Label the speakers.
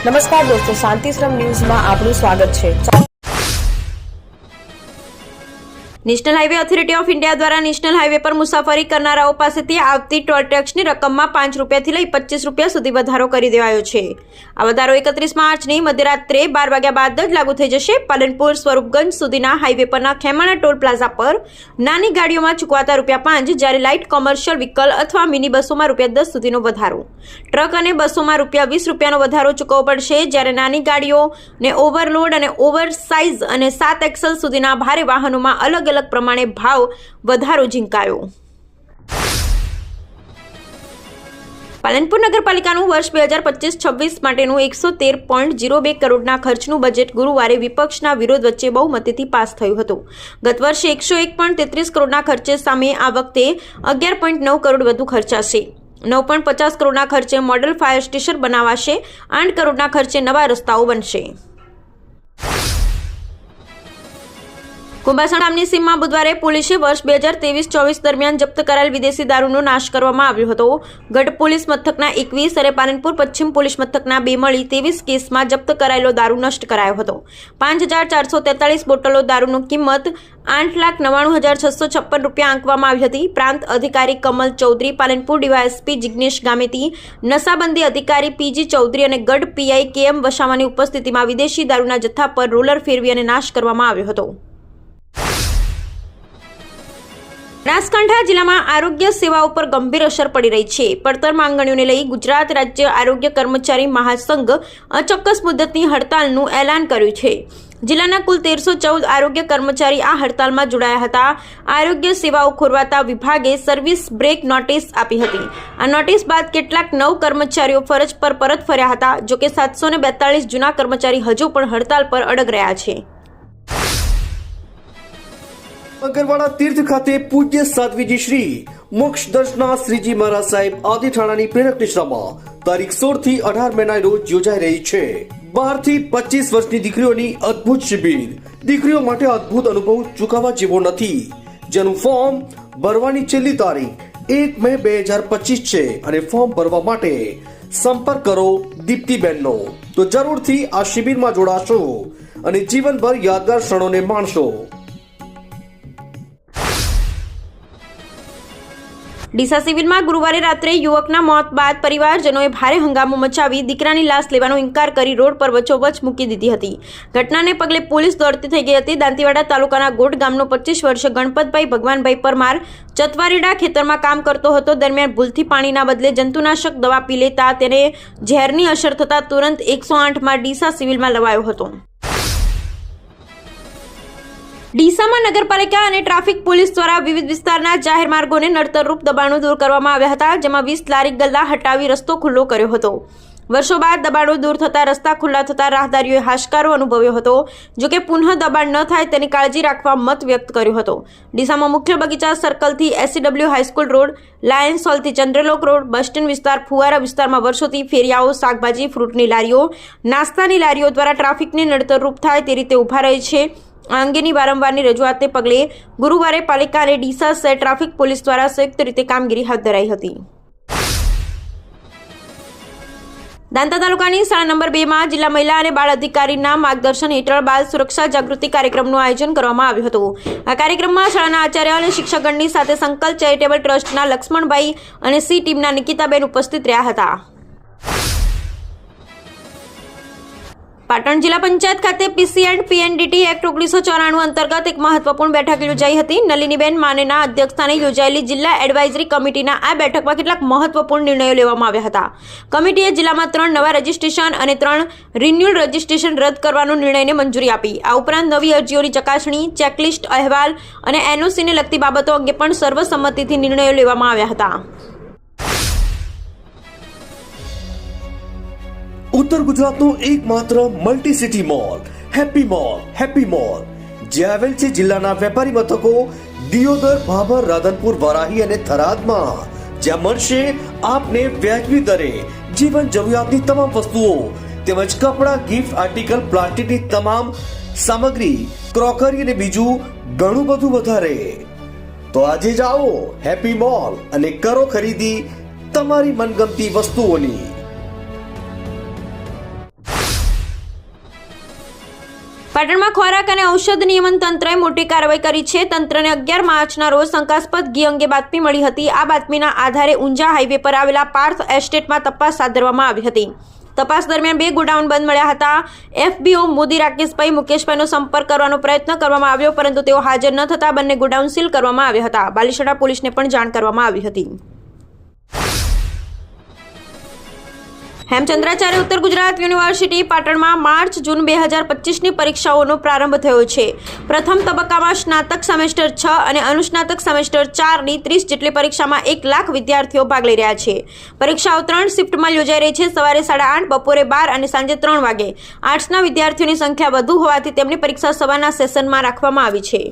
Speaker 1: નમસ્કાર દોસ્તો, શાંતિશ્રમ ન્યૂઝમાં આપનું સ્વાગત છે।
Speaker 2: National highway authority of India દ્વારા નેશનલ હાઈવે પર મુસાફરી કરનારાઓ પાસેથી આવતી ટોલ ટેક્સની રકમમાં 5 રૂપિયાથી લઈ 25 રૂપિયા સુધી વધારો કરી દેવાયો છે। આ વધારો 31 માર્ચની મધ્યરાત્રે 12 વાગ્યા બાદ જ લાગુ થઈ જશે। પાલનપુર સ્વરૂપગંજ સુધીના હાઈવે પરના ખેમાણા ટોલ પ્લાઝા પર નાની ગાડીઓમાં ચૂકવાતા ₹5, જ્યારે લાઇટ કોમર્શિયલ વ્હીકલ અથવા મિની બસોમાં ₹10 સુધીનો વધારો, ટ્રક અને બસોમાં ₹20 રૂપિયાનો વધારો ચૂકવવો પડશે, જ્યારે નાની ગાડીઓને ઓવરલોડ અને ઓવરસાઇઝ અને 7 એક્સેલ સુધીના ભારે વાહનોમાં અલગ પ્રમાણે ભાવ વધારો ઝીંકાયો। પાલનપુર નગરપાલિકાનું વર્ષ 2025-26 માટેનું 113.02 કરોડના ખર્ચનું બજેટ ગુરુવારે વિપક્ષના વિરોધ વચ્ચે બહુમતીથી પાસ થયું હતું। ગત વર્ષે 101.33 કરોડના ખર્ચે સામે આ વખતે 11.9 કરોડ વધુ ખર્ચાશે। 9.50 કરોડના ખર્ચે મોડેલ ફાયર સ્ટેશન બનાવાશે। 8 કરોડના ખર્ચે નવા રસ્તાઓ બનશે। કુંભાસણ ગામની સીમમાં બુધવારે પોલીસે વર્ષ 2023-24 દરમિયાન જપ્ત કરાયેલ વિદેશી દારૂનો નાશ કરવામાં આવ્યો હતો। ગઢ પોલીસ મથકના 21 અને પાલનપુર પશ્ચિમ પોલીસ મથકના 2 મળી 23 કેસમાં જપ્ત કરાયેલો દારૂ નષ્ટ કરાયો હતો। 5443 બોટલો દારૂની કિંમત 8,99,656 રૂપિયા આંકવામાં આવી હતી। પ્રાંત અધિકારી કમલ ચૌધરી, પાલનપુર ડીવાયએસપી જિગ્નેશ ગામેતી, નશાબંધી અધિકારી પીજી ચૌધરી અને ગઢ પીઆઈ કેએમ વસાવાની ઉપસ્થિતિમાં વિદેશી દારૂના જથ્થા પર રોલર ફેરવી અને નાશ કરવામાં આવ્યો હતો। બનાસકાંઠા જિલ્લામાં આરોગ્ય સેવાઓ પર ગંભીર અસર પડી રહી છે। પડતર માંગણીઓને લઈ ગુજરાત રાજ્ય આરોગ્ય કર્મચારી મહાસંઘ અચોક્કસ મુદ્દતની હડતાલનું એલાન કર્યું છે। જિલ્લાના કુલ 1314 આરોગ્ય કર્મચારી આ હડતાલમાં જોડાયા હતા। આરોગ્ય સેવાઓ ખોરવાતા વિભાગે સર્વિસ બ્રેક નોટિસ આપી હતી। આ નોટિસ બાદ કેટલાક નવ કર્મચારીઓ ફરજ પર પરત ફર્યા હતા। જોકે 742 જૂના કર્મચારી હજુ પણ હડતાલ પર અડગ રહ્યા છે।
Speaker 3: અગરવાડા તીર્થ ખાતે પૂજ્ય સાધ્વીજી શ્રી મોક્ષ દર્શના શ્રીજી મહારાજ સાહેબ આદિઠાણાની પ્રેરક નિશ્રામાં તારીખ 16 થી 18 મેના રોજ યોજાઈ રહી છે। 12 થી 25 વર્ષની દીકરીઓની અદ્ભુત શિબિર। દીકરીઓ માટે અદ્ભુત અનુભવ ચૂકવવા જેવો નથી, જેનું ફોર્મ ભરવાની છેલ્લી તારીખ 1 મે 2025 છે અને ફોર્મ ભરવા માટે સંપર્ક કરો દીપ્તિબેનનો। તો જરૂરથી આ શિબિરમાં જોડાશો અને જીવનભર યાદગાર ક્ષણોને માણશો।
Speaker 2: ડીસા સિવિલમાં ગુરુવારે રાત્રે યુવકના મોત બાદ પરિવારજનોએ ભારે હંગામો મચાવી દીકરાની લાશ લેવાનો ઇનકાર કરી રોડ પર વચ્ચોવચ્ચ મૂકી દીધી હતી। ઘટનાને પગલે પોલીસ દોડતી થઈ ગઈ હતી। દાંતીવાડા તાલુકાના ગોઠ ગામનો 25 વર્ષીય ગણપતભાઈ ભગવાનભાઈ પરમાર ચતવારીડા ખેતરમાં કામ કરતો હતો। દરમિયાન ભૂલથી પાણીના બદલે જંતુનાશક દવા પી લેતા તેને ઝેરની અસર થતા તુરંત 108માં ડીસા સિવિલમાં લવાયો હતો। ડીસામાં નગરપાલિકા અને ટ્રાફિક પોલીસ દ્વારા વિવિધ વિસ્તારના જાહેર માર્ગોને નડતરરૂપ દબાણો દૂર કરવામાં આવ્યા હતા, જેમાં 20 લારી ગલ્લા હટાવી રસ્તો ખુલ્લો કર્યો હતો। વર્ષો બાદ દબાણો દૂર થતા રસ્તા ખુલ્લા થતા રાહદારીઓએ હાશકારો અનુભવ્યો હતો। જોકે પુનઃ દબાણ ન થાય તેની કાળજી રાખવા મત વ્યક્ત કર્યો હતો। ડીસામાં મુખ્ય બગીચા સર્કલથી SCW હાઈસ્કૂલ રોડ, લાયન્સ હોલથી ચંદ્રલોક રોડ, બસ સ્ટેન્ડ વિસ્તાર, ફુવારા વિસ્તારમાં વર્ષોથી ફેરિયાઓ શાકભાજી ફ્રૂટની લારીઓ, નાસ્તાની લારીઓ દ્વારા ટ્રાફિકને નડતરરૂપ થાય તે રીતે ઊભા રહે છે। આ અંગેની વારંવારની રજૂઆતને પગલે ગુરુવારે પાલિકા અને ડીસા શહેર ટ્રાફિક પોલીસ દ્વારા સંયુક્ત રીતે કામગીરી હાથ ધરાઈ હતી। દાંતા તાલુકાની શાળા નંબર 2માં જિલ્લા મહિલા અને બાળ અધિકારીના માર્ગદર્શન હેઠળ બાળ સુરક્ષા જાગૃતિ કાર્યક્રમનું આયોજન કરવામાં આવ્યું હતું। આ કાર્યક્રમમાં શાળાના આચાર્ય અને શિક્ષકગણની સાથે સંકલ્પ ચેરિટેબલ ટ્રસ્ટના લક્ષ્મણભાઈ અને સી ટીમના નિકિતાબેન ઉપસ્થિત રહ્યા હતા। પાટણ જિલ્લા પંચાયત ખાતે પીસી એન્ડ પીએનડીટી એક્ટ 1994 અંતર્ગત એક મહત્વપૂર્ણ બેઠક યોજાઈ હતી। નલિનીબેન માનેના અધ્યક્ષસ્થાને યોજાયેલી જિલ્લા એડવાઇઝરી કમિટીના આ બેઠકમાં કેટલાક મહત્વપૂર્ણ નિર્ણયો લેવામાં આવ્યા હતા। કમિટીએ જિલ્લામાં 3 નવા રજીસ્ટ્રેશન અને 3 રિન્યુઅલ રજીસ્ટ્રેશન રદ કરવાનો નિર્ણયને મંજૂરી આપી। આ ઉપરાંત નવી અરજીઓની ચકાસણી, ચેકલિસ્ટ, અહેવાલ અને એનઓસીને લગતી બાબતો અંગે પણ સર્વસંમતિથી નિર્ણયો લેવામાં આવ્યા હતા।
Speaker 3: ઉત્તર ગુજરાતનો એકમાત્ર multi city mall happy mall જે આવેલ છે જિલ્લાના વેપારી મથકો દિયોદર, ભાભર, રાધનપુર, વારાહી અને થરાદમાં, જ્યાં મળશે આપને વ્યાજબી દરે જીવન જરૂરિયાતની તમામ વસ્તુઓ તેમજ કપડા, ગિફ્ટ આર્ટિકલ, પ્લાસ્ટિકની તમામ સામગ્રી, ક્રોકરી અને બીજું ઘણું બધું વધારે। તો આજે જાઓ હેપી મોલ અને કરો ખરીદી તમારી મનગમતી વસ્તુઓની।
Speaker 2: પાટણમાં ખોરાક અને ઔષધ નિયમન તંત્રએ મોટી કાર્યવાહી કરી છે. તંત્રને 11 માર્ચના રોજ શંકાસ્પદ ઘી અંગે બાતમી મળી હતી. આ બાતમીના આધારે ઊંઝા હાઈવે પર આવેલા પાર્થ એસ્ટેટમાં તપાસ હાથ ધરવામાં આવી હતી. તપાસ દરમિયાન 2 ગોડાઉન બંધ મળ્યા હતા. FBO મોદી રાકેશભાઈ મુકેશભાઈનો સંપર્ક કરવાનો પ્રયત્ન કરવામાં આવ્યો, પરંતુ તેઓ હાજર ન થતા બંને ગોડાઉન સીલ કરવામાં આવ્યા હતા. બાલીસડા પોલીસને પણ જાણ કરવામાં આવી હતી. હેમચંદ્રાચાર્ય ઉત્તર ગુજરાત યુનિવર્સિટી પાટણમાં માર્ચ-જૂન 2025ની પરીક્ષાઓનો પ્રારંભ થયો છે. પ્રથમ તબક્કામાં સ્નાતક સેમેસ્ટર 6 અને અનુસ્નાતક સેમેસ્ટર 4ની 30 જેટલી પરીક્ષામાં 1 લાખ વિદ્યાર્થીઓ ભાગ લઈ રહ્યા છે. પરીક્ષાઓ 3 શિફ્ટમાં યોજાઈ રહી છે. સવારે 8:30, બપોરે 12 અને સાંજે 3 વાગે. આર્ટ્સના વિદ્યાર્થીઓની સંખ્યા વધુ હોવાથી તેમની પરીક્ષા સવારના સેશનમાં રાખવામાં આવી છે.